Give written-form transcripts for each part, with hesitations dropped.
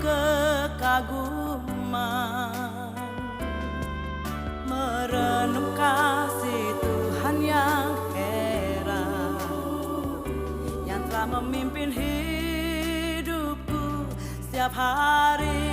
kekaguman merenung kasih Tuhan yang heran, yang telah memimpin hidupku setiap hari.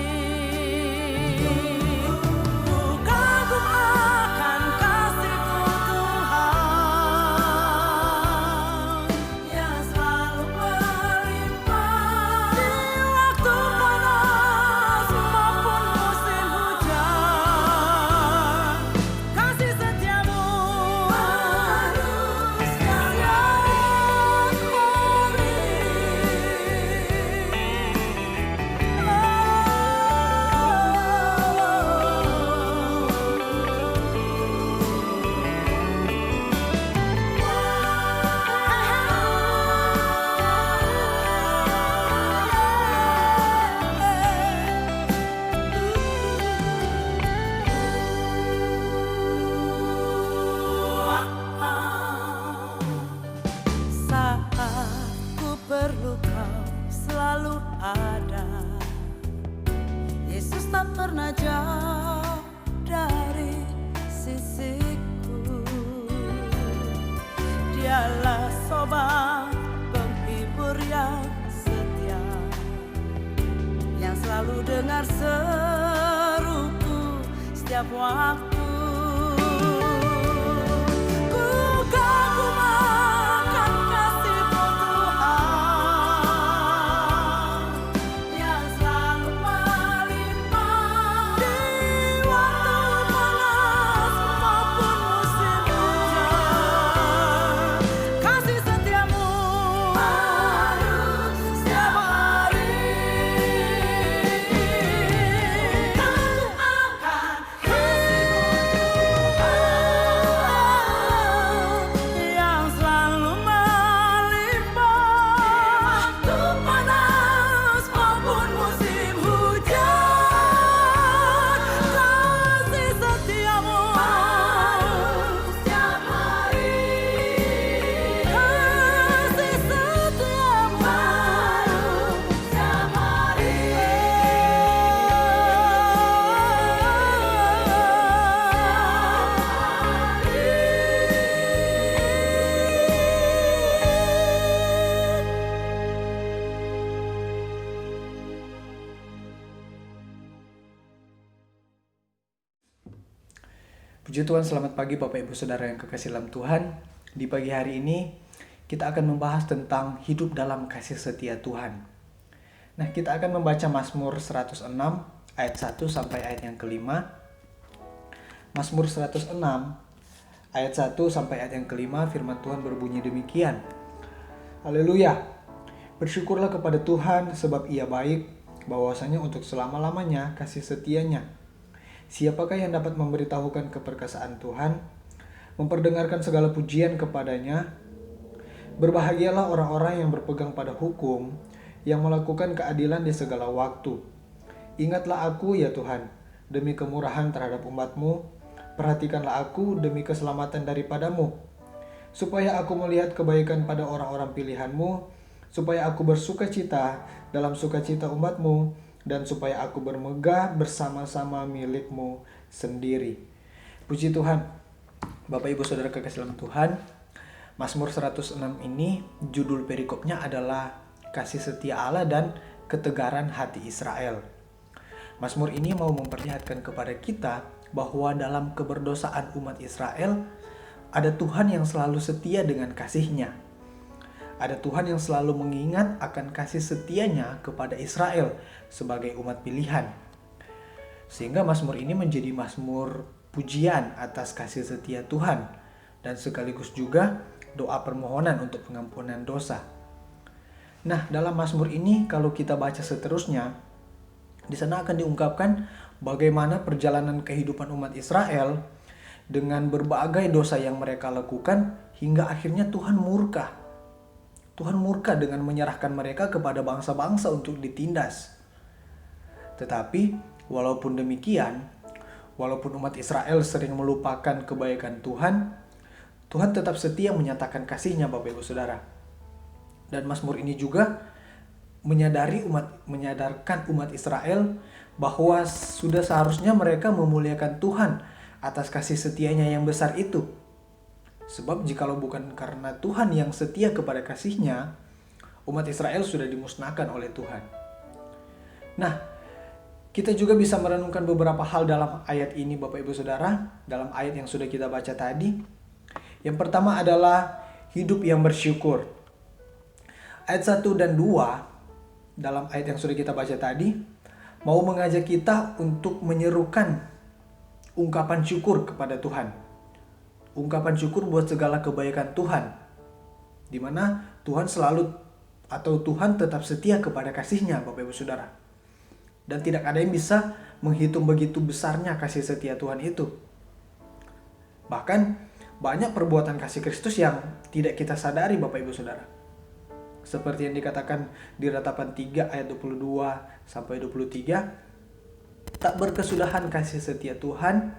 Perlu kau selalu ada. Yesus tak pernah jauh dari sisiku. Dialah sobat penghibur yang setia, yang selalu dengar seruku setiap waktu. Puji Tuhan, selamat pagi Bapak Ibu Saudara yang kekasih dalam Tuhan. Di pagi hari ini kita akan membahas tentang hidup dalam kasih setia Tuhan. Nah, kita akan membaca Mazmur 106 ayat 1 sampai ayat yang kelima. Mazmur 106 ayat 1 sampai ayat yang kelima, firman Tuhan berbunyi demikian. Haleluya. Bersyukurlah kepada Tuhan sebab Ia baik, bahwasanya untuk selama-lamanya kasih setianya. Siapakah yang dapat memberitahukan keperkasaan Tuhan, memperdengarkan segala pujian kepadanya? Berbahagialah orang-orang yang berpegang pada hukum, yang melakukan keadilan di segala waktu. Ingatlah aku ya Tuhan, demi kemurahan terhadap umat-Mu. Perhatikanlah aku demi keselamatan daripadamu, supaya aku melihat kebaikan pada orang-orang pilihan-Mu, supaya aku bersuka cita dalam sukacita umat-Mu, dan supaya aku bermegah bersama-sama milik-Mu sendiri. Puji Tuhan. Bapak Ibu Saudara kekasih dalam Tuhan, Mazmur 106 ini judul perikopnya adalah kasih setia Allah dan ketegaran hati Israel. Mazmur ini mau memperlihatkan kepada kita bahwa dalam keberdosaan umat Israel ada Tuhan yang selalu setia dengan kasih-Nya. Ada Tuhan yang selalu mengingat akan kasih setianya kepada Israel sebagai umat pilihan. Sehingga Mazmur ini menjadi Mazmur pujian atas kasih setia Tuhan dan sekaligus juga doa permohonan untuk pengampunan dosa. Nah, dalam Mazmur ini kalau kita baca seterusnya, di sana akan diungkapkan bagaimana perjalanan kehidupan umat Israel dengan berbagai dosa yang mereka lakukan hingga akhirnya Tuhan murka. Tuhan murka dengan menyerahkan mereka kepada bangsa-bangsa untuk ditindas. Tetapi walaupun demikian, walaupun umat Israel sering melupakan kebaikan Tuhan, Tuhan tetap setia menyatakan kasih-Nya Bapak Ibu Saudara. Dan Mazmur ini juga menyadarkan umat Israel bahwa sudah seharusnya mereka memuliakan Tuhan atas kasih setianya yang besar itu. Sebab jikalau bukan karena Tuhan yang setia kepada kasih-Nya, umat Israel sudah dimusnahkan oleh Tuhan. Nah, kita juga bisa merenungkan beberapa hal dalam ayat ini Bapak Ibu Saudara, dalam ayat yang sudah kita baca tadi. Yang pertama adalah hidup yang bersyukur. Ayat 1 dan 2 dalam ayat yang sudah kita baca tadi mau mengajak kita untuk menyerukan ungkapan syukur kepada Tuhan. Ungkapan syukur buat segala kebaikan Tuhan, di mana Tuhan selalu atau Tuhan tetap setia kepada kasih-Nya Bapak Ibu Saudara. Dan tidak ada yang bisa menghitung begitu besarnya kasih setia Tuhan itu. Bahkan banyak perbuatan kasih Kristus yang tidak kita sadari Bapak Ibu Saudara. Seperti yang dikatakan di Ratapan 3 ayat 22 sampai 23. Tak berkesudahan kasih setia Tuhan,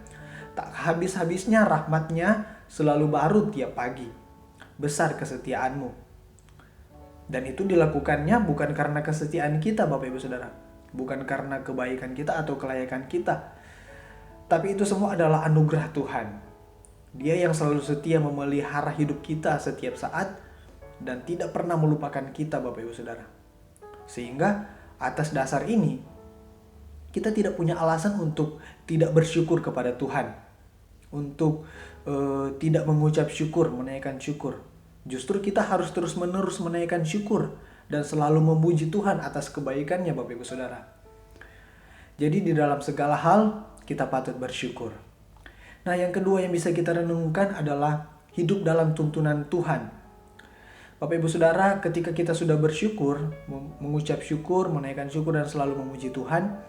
tak habis-habisnya rahmat-Nya selalu baru tiap pagi. Besar kesetiaan-Mu. Dan itu dilakukannya bukan karena kesetiaan kita Bapak Ibu Saudara. Bukan karena kebaikan kita atau kelayakan kita. Tapi itu semua adalah anugerah Tuhan. Dia yang selalu setia memelihara hidup kita setiap saat dan tidak pernah melupakan kita Bapak Ibu Saudara. Sehingga atas dasar ini kita tidak punya alasan untuk tidak bersyukur kepada Tuhan. Untuk tidak mengucap syukur, menaikkan syukur. Justru kita harus terus-menerus menaikkan syukur dan selalu memuji Tuhan atas kebaikan-Nya Bapak Ibu Saudara. Jadi di dalam segala hal kita patut bersyukur. Nah, yang kedua yang bisa kita renungkan adalah hidup dalam tuntunan Tuhan. Bapak Ibu Saudara, ketika kita sudah bersyukur, mengucap syukur, menaikkan syukur dan selalu memuji Tuhan,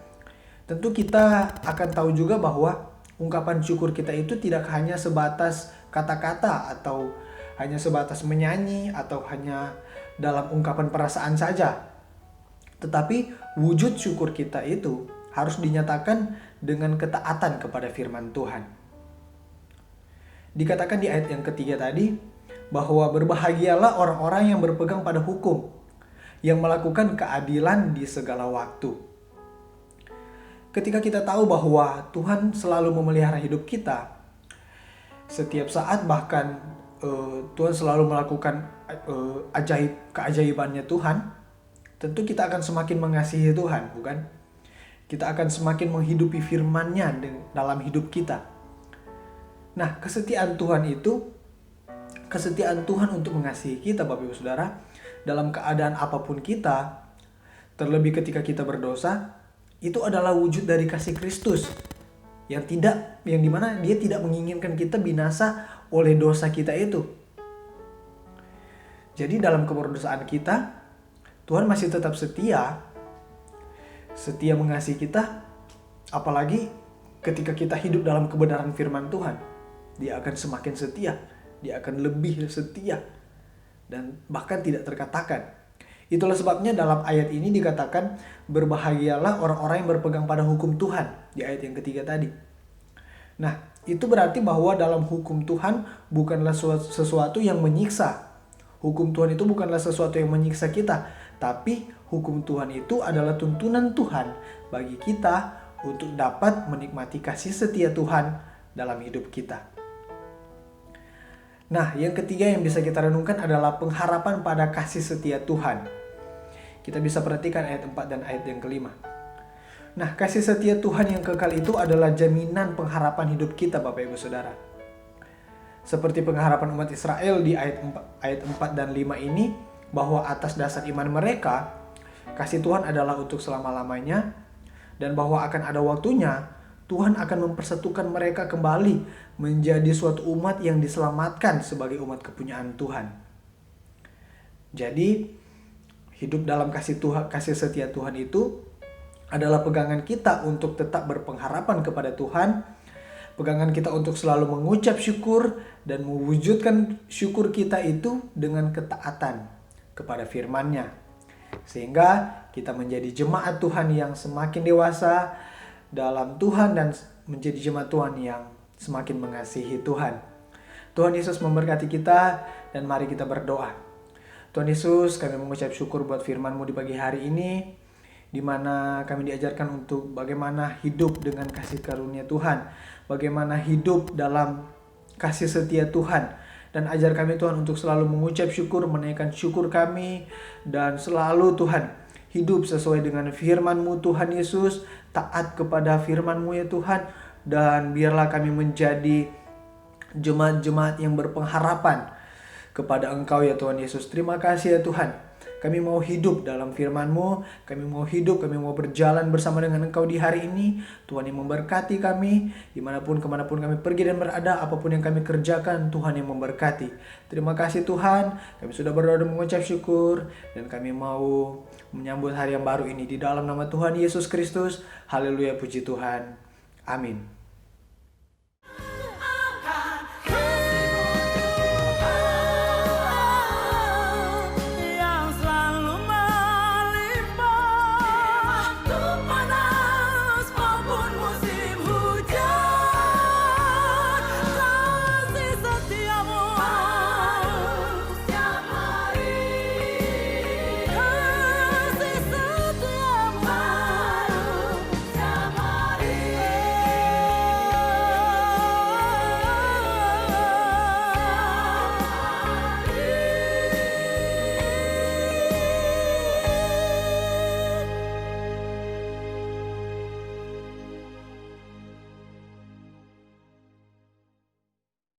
tentu kita akan tahu juga bahwa ungkapan syukur kita itu tidak hanya sebatas kata-kata atau hanya sebatas menyanyi atau hanya dalam ungkapan perasaan saja. Tetapi wujud syukur kita itu harus dinyatakan dengan ketaatan kepada firman Tuhan. Dikatakan di ayat yang ketiga tadi bahwa berbahagialah orang-orang yang berpegang pada hukum, yang melakukan keadilan di segala waktu. Ketika kita tahu bahwa Tuhan selalu memelihara hidup kita, setiap saat bahkan Tuhan selalu melakukan keajaibannya Tuhan, tentu kita akan semakin mengasihi Tuhan, bukan? Kita akan semakin menghidupi firman-Nya dalam hidup kita. Nah, kesetiaan Tuhan untuk mengasihi kita Bapak Ibu Saudara, dalam keadaan apapun kita, terlebih ketika kita berdosa, itu adalah wujud dari kasih Kristus yang dimana Dia tidak menginginkan kita binasa oleh dosa kita itu. Jadi dalam keberdosaan kita, Tuhan masih tetap setia mengasihi kita, apalagi ketika kita hidup dalam kebenaran firman Tuhan. Dia akan semakin setia, Dia akan lebih setia, dan bahkan tidak terkatakan. Itulah sebabnya dalam ayat ini dikatakan berbahagialah orang-orang yang berpegang pada hukum Tuhan, di ayat yang ketiga tadi. Nah, itu berarti bahwa dalam hukum Tuhan bukanlah sesuatu yang menyiksa. Hukum Tuhan itu bukanlah sesuatu yang menyiksa kita, tapi hukum Tuhan itu adalah tuntunan Tuhan bagi kita untuk dapat menikmati kasih setia Tuhan dalam hidup kita. Nah, yang ketiga yang bisa kita renungkan adalah pengharapan pada kasih setia Tuhan. Kita bisa perhatikan ayat 4 dan ayat yang kelima. Nah, kasih setia Tuhan yang kekal itu adalah jaminan pengharapan hidup kita Bapak Ibu Saudara. Seperti pengharapan umat Israel di ayat 4 dan 5 ini, bahwa atas dasar iman mereka, kasih Tuhan adalah untuk selama-lamanya, dan bahwa akan ada waktunya, Tuhan akan mempersatukan mereka kembali menjadi suatu umat yang diselamatkan sebagai umat kepunyaan Tuhan. Jadi, hidup dalam kasih setia Tuhan itu adalah pegangan kita untuk tetap berpengharapan kepada Tuhan, pegangan kita untuk selalu mengucap syukur dan mewujudkan syukur kita itu dengan ketaatan kepada firman-Nya. Sehingga kita menjadi jemaat Tuhan yang semakin dewasa dalam Tuhan dan menjadi jemaat Tuhan yang semakin mengasihi Tuhan. Tuhan Yesus memberkati kita dan mari kita berdoa. Tuhan Yesus, kami mengucap syukur buat firman-Mu di pagi hari ini, di mana kami diajarkan untuk bagaimana hidup dengan kasih karunia Tuhan, bagaimana hidup dalam kasih setia Tuhan. Dan ajar kami Tuhan untuk selalu mengucap syukur, menaikkan syukur kami, dan selalu Tuhan hidup sesuai dengan firman-Mu Tuhan Yesus, taat kepada firman-Mu ya Tuhan, dan biarlah kami menjadi jemaat-jemaat yang berpengharapan kepada Engkau ya Tuhan Yesus. Terima kasih ya Tuhan. Kami mau hidup dalam firman-Mu, kami mau hidup, kami mau berjalan bersama dengan Engkau di hari ini. Tuhan yang memberkati kami, dimanapun kemanapun kami pergi dan berada, apapun yang kami kerjakan, Tuhan yang memberkati. Terima kasih Tuhan, kami sudah berdoa dan mengucap syukur, dan kami mau menyambut hari yang baru ini di dalam nama Tuhan Yesus Kristus. Haleluya, puji Tuhan. Amin.